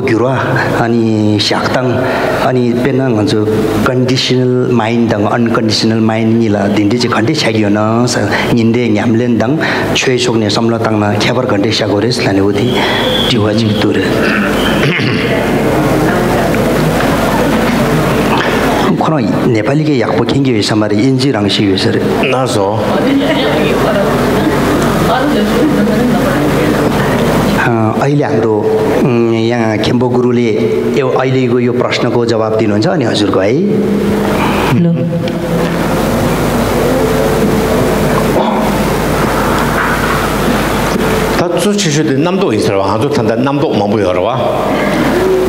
gyura ani syaktang ani penang anjo conditional mind dang unconditional mind ni la dindi je khande chagyo na ninde nyamlen dang chwe chokne samla tang na khabar khande shagores lane udi jiwa ji tur kono nepali ge yakpo kengge samari inji rangshi yesare naso अहिले हाम्रो यहाँ खेम्बो गुरुले अहिलेको यो प्रश्नको जवाब दिनुहुन्छ अनि हजुरको है ल 다주 치슈데 남도 있어요. 아주 탄다 남도 뭐 보여라.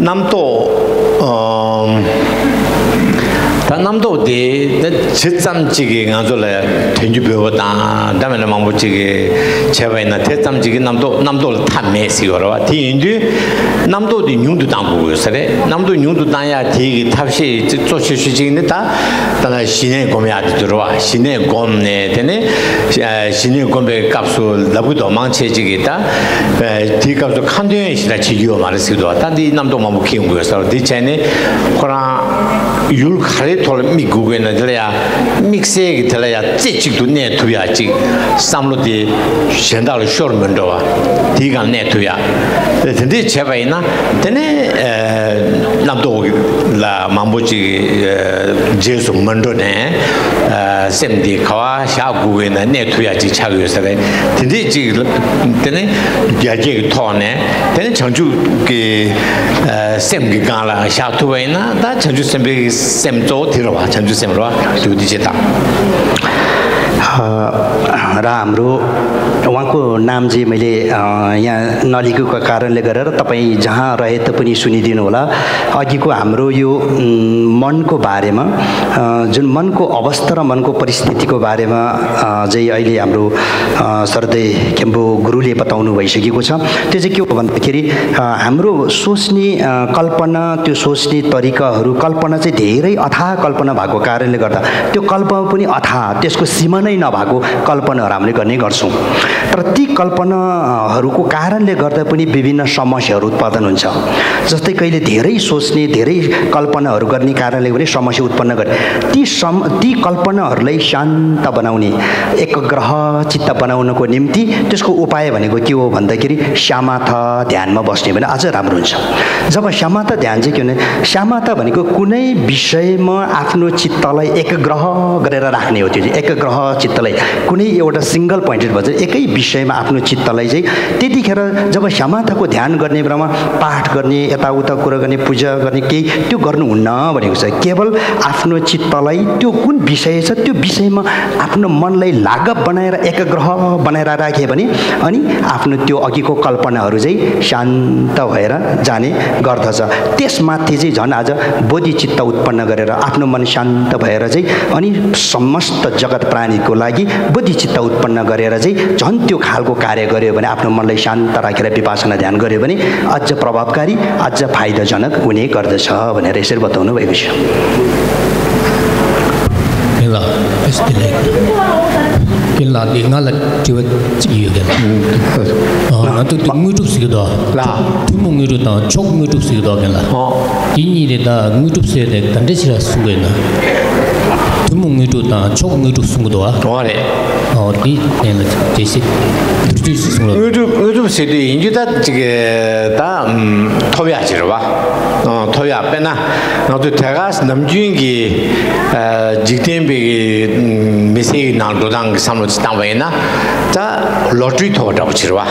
남도 다 남도데 제짬지게 가져래 된주 배웠다. 다음에 망보지게 제바이나 대짬지게 남도 탐매시거라. 뒤인지 남도도 융도 당고 있어래. 남도 융도 당야 뒤기 탑시 조치수직인데 다 신의 공매하듯 들어와. 신의 공매 되네. 신의 공매 값을 나부도 망치지겠다. 뒤값도 칸도에 시다 지기어 말했어도 단디 남도 망보 키운 거였어. 뒤전에 코라 율 가래 돌 미국에는 들어야 믹스에 들어야 찌직도 내투야지 삼로디 현달을 쇼르면도와 디가 내투야 근데 제바이나 되네 남도 라 망보지 제수 먼저네 셈디 카와 샤구에는 내투야지 차고서래 근데 지 되네 야지 토네 되네 전주게 셈기 가라 샤투에나 다 전주 셈비 셈조 들어와 전주 셈으로 두디제다 र हाम्रो उहाँको नाम चाहिँ मैले यहाँ नलिखेको कारणले गरेर तपाईँ जहाँ रहे तापनि सुनिदिनु होला अघिको हाम्रो यो मनको बारेमा जुन मनको अवस्था र मनको परिस्थितिको बारेमा चाहिँ अहिले हाम्रो सरदे खेम्बो गुरुले बताउनु भइसकेको छ त्यो चाहिँ के हो भन्दाखेरि हाम्रो सोच्ने कल्पना त्यो सोच्ने तरिकाहरू कल्पना चाहिँ धेरै अथाह कल्पना भएको कारणले गर्दा त्यो कल्पना पनि अथाह त्यसको सीमा नै नभएको कल्पनाहरू हामीले गर्ने गर्छौँ तर ती कल्पनाहरूको कारणले गर्दा पनि विभिन्न समस्याहरू उत्पादन हुन्छ जस्तै कहिले धेरै सोच्ने धेरै कल्पनाहरू गर्ने कारणले पनि समस्या उत्पन्न गर्ने ती कल्पनाहरूलाई शान्त बनाउने एकग्रह चित्त बनाउनको निम्ति त्यसको उपाय भनेको के हो भन्दाखेरि श्यामाथा ध्यानमा बस्ने भने अझ राम्रो हुन्छ जब श्यामाथा ध्यान चाहिँ के भने श्यामाथा भनेको कुनै विषयमा आफ्नो चित्तलाई एकग्रह गरेर राख्ने हो त्यो चाहिँ एकग्रह चित्तलाई कुनै एउटा सिंगल पोइन्टेड भन्छ एकै विषयमा आफ्नो चित्तलाई चाहिँ त्यतिखेर जब श्यामाथाको ध्यान गर्ने बेलामा पाठ गर्ने यताउता कुरा गर्ने पूजा गर्ने केही त्यो गर्नुहुन्न भनेको छ केवल आफ्नो चित्तलाई त्यो कुन विषय छ त्यो विषयमा आफ्नो मनलाई लागप बनाएर एकग्रह बनाएर राखे भने अनि आफ्नो त्यो अघिको कल्पनाहरू चाहिँ शान्त भएर जाने गर्दछ त्यसमाथि चाहिँ झन् आज बोधिचित्त उत्पन्न गरेर आफ्नो मन शान्त भएर चाहिँ अनि समस्त जगत प्राणीको लागि बोधिचित्त उत्पन्न गरेर चाहिँ झन् त्यो खालको कार्य गर्यो भने आफ्नो मनलाई शान्त राखेर विपासना ध्यान गर्यो भने अझ प्रभावकारी अझ फाइदाजनक हुने गर्दछ भनेर यसरी बताउनु भएको छ Kila di ngala tiwa ciyo kan. Nanti tu ngutup sikdo. Tu mu ngutup ta chok ngutup sikdo kan la. Ini de ta ngutup se de tande sira sungai na. Tu mu ngutup ta chok ngutup sungdo ah. Wale. Di nela jesi. Tu sungdo. ngutup se de inji ta jige ta toya jirwa. Toya pena. Nanti tegas namjungi jiktembe mesi naldodang samlo 땅바이나 자 로트리 토다고 치러와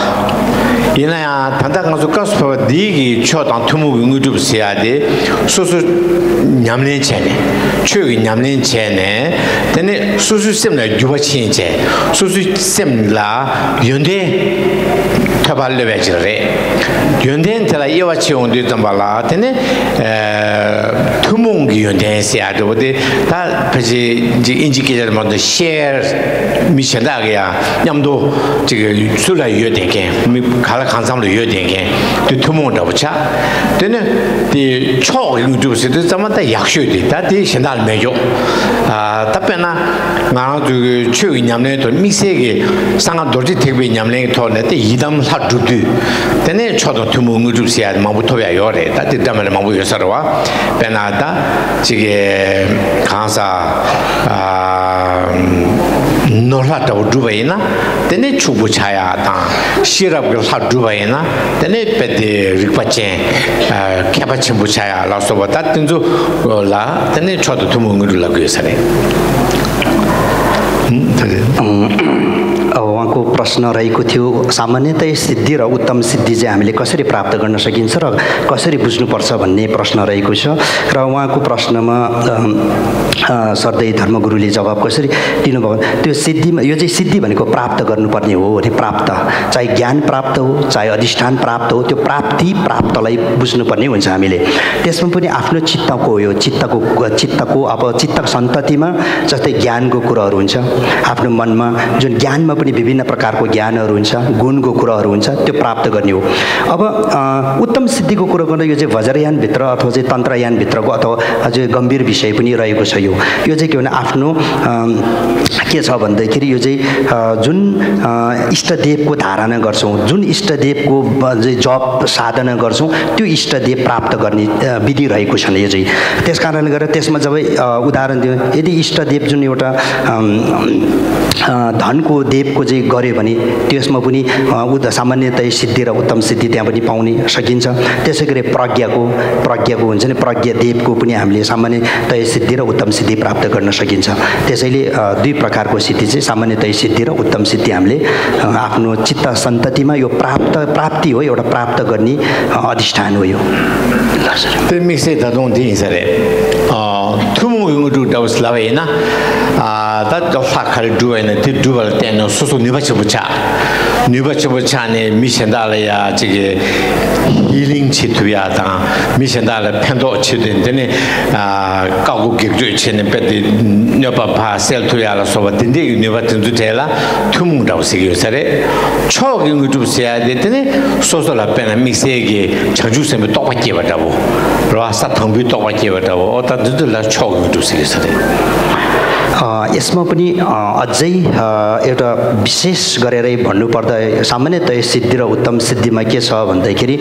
이나야 단다 가서 가서 디기 초당 투무 응우도 세야데 소소 냠내 체네 최기 냠내 체네 근데 소소 셈나 주바친체 소소 셈라 연대 타발레 베지레 연대한테라 이와치 온데 담발라 근데 투몽기 연대 세야데 어디 다 같이 이제 인지계절 먼저 셰어 미션다게야 냠도 지금 술라 유대게 갈라 간삼로 유대게 또 투몽도 붙자 되네 이 초응주스도 잠만다 약쇼디 다디 신달 매죠 아 답변나 나도 그 최위 냠내도 미세게 상한 도지 택배 냠내 토네 때 이담 하두두 근데 저도 투몽을 좀 해야 마부터야 요래 다 때문에 마부 요서와 배나다 지게 강사 놀라도 두바이나 근데 추부차야 다 시럽을 하두바이나 근데 배데 리파체 캐바치 부차야 라서보다 든도 라 근데 저도 투몽을 하고 있어요 उहाँको प्रश्न रहेको थियो सामान्यतया सिद्धि र उत्तम सिद्धि चाहिँ हामीले कसरी प्राप्त गर्न सकिन्छ र कसरी बुझ्नुपर्छ भन्ने प्रश्न रहेको छ र उहाँको प्रश्नमा सरदै धर्मगुरुले जवाब कसरी दिनुभयो त्यो सिद्धिमा यो चाहिँ सिद्धि भनेको प्राप्त गर्नुपर्ने हो भने प्राप्त चाहे ज्ञान प्राप्त हो चाहे अधिष्ठान प्राप्त हो त्यो प्राप्तलाई बुझ्नुपर्ने हुन्छ हामीले त्यसमा पनि आफ्नो चित्तको हो यो चित्तको अब चित्तक सन्ततिमा जस्तै ज्ञानको कुराहरू हुन्छ आफ्नो मनमा जुन ज्ञानमा पनि विभिन्न प्रकारको ज्ञानहरू हुन्छ गुणको कुराहरू हुन्छ त्यो प्राप्त गर्ने हो अब उत्तम सिद्धिको कुरा गर्दा यो चाहिँ वज्रयानभित्र अथवा चाहिँ तन्त्रयानभित्रको अथवा अझै गम्भीर विषय पनि रहेको छ यो चाहिँ के भने आफ्नो के छ भन्दाखेरि यो चाहिँ जुन इष्टदेवको धारणा गर्छौँ जुन इष्टदेवको जप साधना गर्छौँ त्यो इष्टदेव प्राप्त गर्ने विधि रहेको छ यो चाहिँ त्यस कारणले गर्दा त्यसमा जब उदाहरण दियो यदि इष्टदेव जुन एउटा धनको देवको चाहिँ गर्यो भने त्यसमा पनि सामान्यतया सिद्धि र उत्तम सिद्धि त्यहाँ पनि पाउने सकिन्छ त्यसै गरी प्रज्ञाको हुन्छ नि प्रज्ञा देवको पनि हामीले सामान्यतया सिद्धि र उत्तम सिद्धि प्राप्त गर्न सकिन्छ त्यसैले दुई प्रकारको सिद्धि चाहिँ सामान्यतया सिद्धि र उत्तम सिद्धि हामीले आफ्नो चित्त सन्ततिमा यो प्राप्ति हो एउटा प्राप्त गर्ने अधिष्ठान हो यो 누바치부차네 미션달이야 저게 힐링 치투야다 미션달 편도 치된데 가고 객주 치는 배디 녀바파 셀투야라 소바딘데 누바든도 되라 투문다고 세계요사래 초경을 좀 써야 되더니 소소라 빼나 믹스에게 자주sem에 똑같게 받다고 라사 통비 똑같게 받다고 어따들라 초경을 좀 세계요사래 यसमा पनि अझै एउटा विशेष गरेर भन्नुपर्दा सामान्यतया सिद्धि र उत्तम सिद्धिमा के छ भन्दाखेरि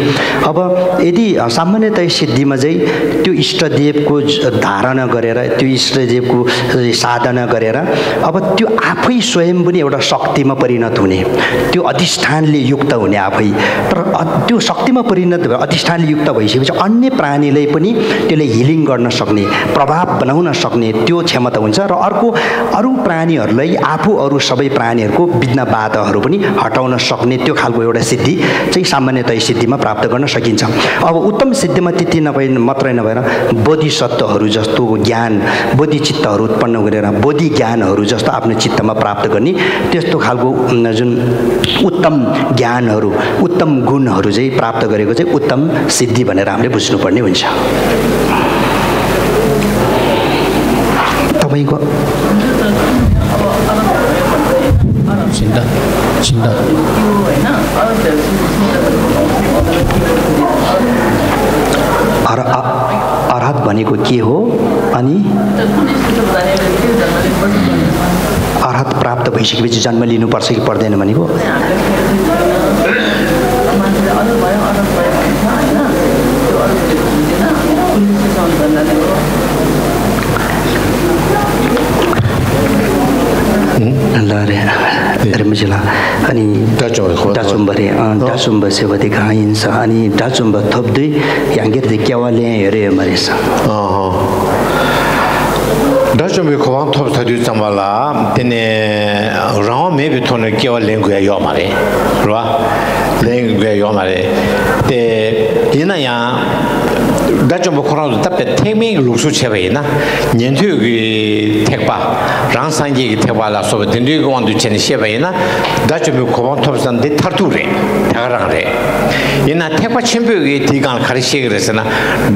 अब यदि सामान्यतया सिद्धिमा चाहिँ त्यो इष्टदेवको धारणा गरेर त्यो इष्टदेवको साधना गरेर अब त्यो आफै स्वयं पनि एउटा शक्तिमा परिणत हुने त्यो अधिष्ठानले युक्त हुने आफै तर त्यो शक्तिमा परिणत भए अधिष्ठानले युक्त भइसकेपछि अन्य प्राणीलाई पनि त्यसले हिलिङ गर्न सक्ने प्रभाव बनाउन सक्ने त्यो क्षमता हुन्छ र अरू प्राणीहरूलाई आफू अरू सबै प्राणीहरूको विघ्न बाधाहरू पनि हटाउन सक्ने त्यो खालको एउटा सिद्धि चाहिँ सामान्यतया सिद्धिमा प्राप्त गर्न सकिन्छ अब उत्तम सिद्धिमा त्यति मात्रै नभएर बोधिसत्वहरू जस्तो ज्ञान बोधिचित्तहरू उत्पन्न गरेर बोधि ज्ञानहरू जस्तो आफ्नो चित्तमा प्राप्त गर्ने त्यस्तो खालको जुन उत्तम ज्ञानहरू उत्तम गुणहरू चाहिँ प्राप्त गरेको चाहिँ उत्तम सिद्धि भनेर हामीले बुझ्नुपर्ने हुन्छ तपाईँको चिन्ता अर्हत भनेको के हो अनि अर्हत प्राप्त भइसकेपछि जन्म लिनुपर्छ कि पर्दैन भनेको अनि डाचुम्ब सेवती खाइन्छ अनि डाचुम्ब थप्दै ह्याङ्गेर क्यावाले हेरे मरेछ डाचुम्ब खोवाङ थप थदु चम्बला तेने राव मेबी थोने क्यावा लेंगुया यो मारे रवा लेंगुया यो मारे ते इना या डाचुम्ब खोराउ तपे थेमिङ लुसु छेबेना 년투기 택바 랑산기 택바라 소베 딘디고 원두 체니 셰베나 다츠미 코반 톱산데 타투레 다가랑레 이나 택바 챔피오기 디간 가리시 그래서나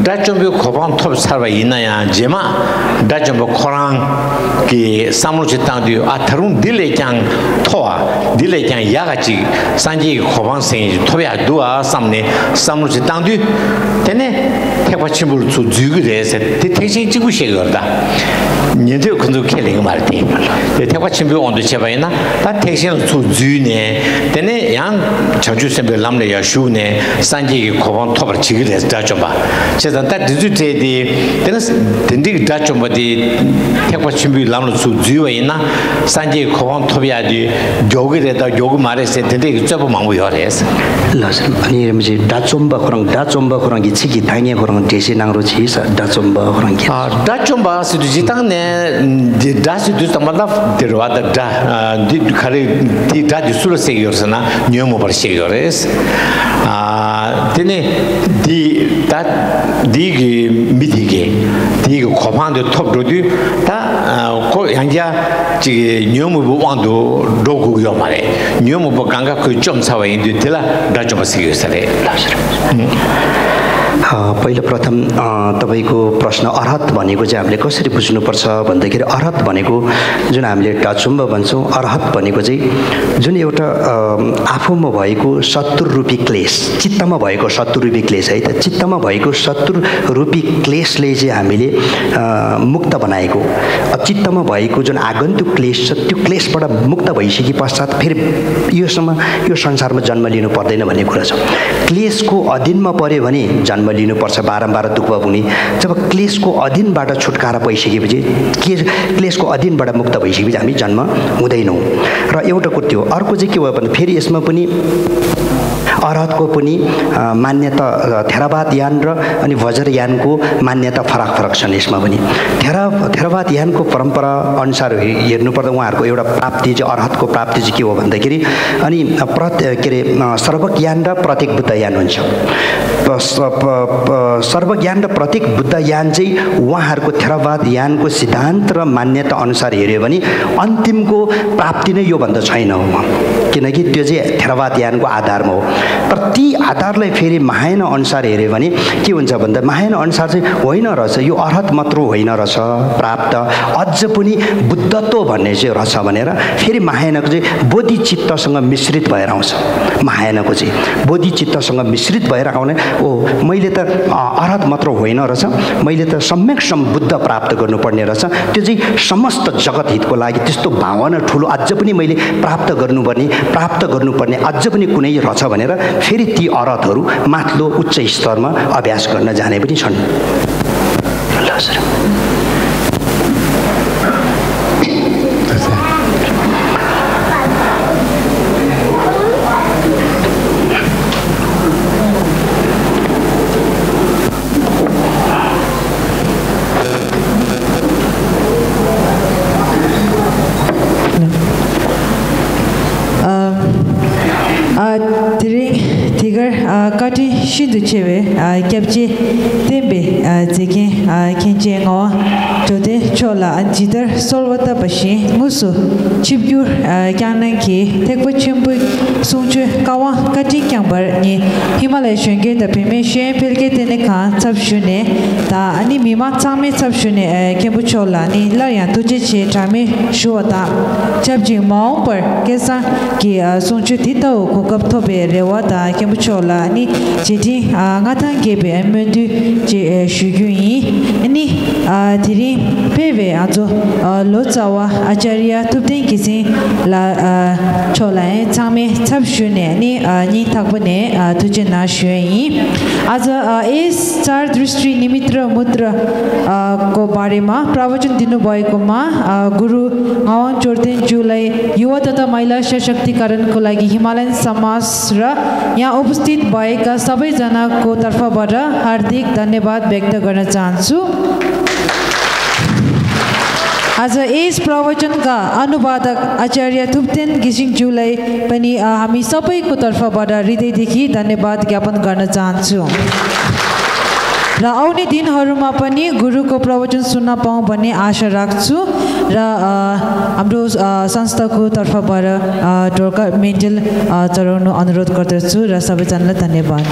다츠미 코반 톱 살바 이나야 제마 다츠미 코랑 기 사무치 땅디 아타룬 딜레짱 토아 딜레짱 야가지 산지 코반 생이 토베아 두아 삼네 사무치 땅디 테네 택과침을 주고 돼서 대택신 찍고 시거다. 년도 근도 켈링 말티. 택과침비 온도 제바이나 다 택신을 주주네. 근데 양 저주선배 남래 야슈네 산지기 고번 톱을 지게 돼서 좀 봐. 제가 다 디지털이 되는 딘디 좀 뭐디 택과침비 남로 주주이나 산지기 고번 톱이야지 요기에다 요구 말했을 텐데 이거 좀 망고 요래서. 라스 아니 이제 다좀바 그런 게 치기 당에 그런 대신앙으로 지서 다좀바 그런 게. 아 다좀바 수도 지당네 다스도 담다 들어와다 다 카레 디 다지 술세기였으나 녀모 버시기요레스 아 되네 디게 미디게 디게 고판도 톱로디 다고 양자 지 녀모 왕도 로고요 말에 녀모 강가 그좀 사와인데 들라 다좀 버시기요스래 पहिलो प्रथम तपाईको प्रश्न अर्हत भनेको चाहिँ हामीले कसरी बुझ्नुपर्छ भन्दाखेरि अर्हत भनेको जुन हामीले टाचुम्ब भन्छौँ अर्हत भनेको चाहिँ जुन एउटा आफूमा भएको 70 रुपी क्लेश चित्तमा भएको 70 रुपी क्लेश है त चित्तमा भएको 70 रुपी क्लेशले चाहिँ हामीले मुक्त बनाएको चित्तमा भएको जुन आगन्तुक क्लेश छ त्यो क्लेशबाट मुक्त भइसके पश्चात फेरि यो संसारमा जन्म लिनु पर्दैन भन्ने कुरा छ क्लेशको अधीनमा पर्यो भने जन्म लिनुपर्छ बारम्बार दुःख हुने जब क्लेशको अधीनबाट छुटकारा पाइसकेपछि क्लेशको अधीनबाट मुक्त भइसकेपछि हामी जन्म हुँदैनौँ र एउटा कुरा त्यो अर्को चाहिँ के भयो भने फेरि यसमा पनि अर्हतको पनि मान्यता थेरावाद यान र अनि वज्रयानको मान्यता फरक छन् यसमा पनि थेरावाद यानको परम्परा अनुसार हेर्नुपर्दा उहाँहरूको एउटा प्राप्ति चाहिँ अर्हतको प्राप्ति चाहिँ के हो भन्दाखेरि अनि के अरे सर्वज्ञान र प्रत्येक बुद्धयान हुन्छ सर्वज्ञान र प्रत्येक बुद्धयान चाहिँ उहाँहरूको थेरावाद यानको सिद्धान्त र मान्यता अनुसार हेऱ्यो भने अन्तिमको प्राप्ति नै योभन्दा छैन हो किनकि त्यो चाहिँ थेरावाद यानको आधारमा हो तर ती आधारलाई फेरि महायान अनुसार हेऱ्यो भने के हुन्छ भन्दा महायान अनुसार चाहिँ होइन रहेछ यो अर्हत मात्र होइन रहेछ प्राप्त अझ पनि बुद्धत्व भन्ने चाहिँ रहेछ भनेर फेरि महायानको चाहिँ बोधिचित्तसँग मिश्रित भएर आउँछ महायानको चाहिँ बोधिचित्तसँग मिश्रित भएर आउने ओ मैले त अर्हत मात्र होइन रहेछ मैले त सम्यक बुद्ध प्राप्त गर्नुपर्ने रहेछ त्यो चाहिँ समस्त जगत हितको लागि त्यस्तो भावना ठुलो अझ पनि मैले प्राप्त गर्नुपर्ने अझ पनि कुनै रहेछ भनेर फेरि ती अर्हतहरू माथिल्लो उच्च स्तरमा अभ्यास गर्न जाने पनि छन् kati shindu chewe kyapche tembe zeke kenche ngawa chode chola anjidar solwata bashi ngusu chipgyur kyanan ki tekpo chimbu sungchu kawa kati kyangbar ni Himalaya shenge da pime shen pelke tene ka tsabshune ta ani mima tsame tsabshune kembu chola ni laryan tuje che trame shuwata chabji maung par kesa ki sungchu titao kukab tobe rewa da kembu chola ni chiti ngatan gebe amendu je shugyuni ni tiri peve azo lozawa acharya tupten kisin la chola tsame tsabshune ni takbune tuje na shuyi आज यस चार दृष्टि निमित्र मुद्रा को बारेमा प्रवचन दिनुभएकोमा गुरु गावाङ चोर्तेनज्यूलाई युवा तथा महिला सशक्तिकरणको लागि हिमालयन समाज र यहाँ उपस्थित भएका सबैजनाको तर्फबाट हार्दिक धन्यवाद व्यक्त गर्न चाहन्छु आज यस प्रवचनका अनुवादक आचार्य थुप्तेन गिसिङज्यूलाई पनि हामी सबैको तर्फबाट हृदयदेखि धन्यवाद ज्ञापन गर्न चाहन्छु र आउने दिनहरूमा पनि गुरुको प्रवचन सुन्न पाऊँ भन्ने आशा राख्छु र हाम्रो संस्थाको तर्फबाट ढोका मेडल चढाउन अनुरोध गर्दछु र सबैजनालाई धन्यवाद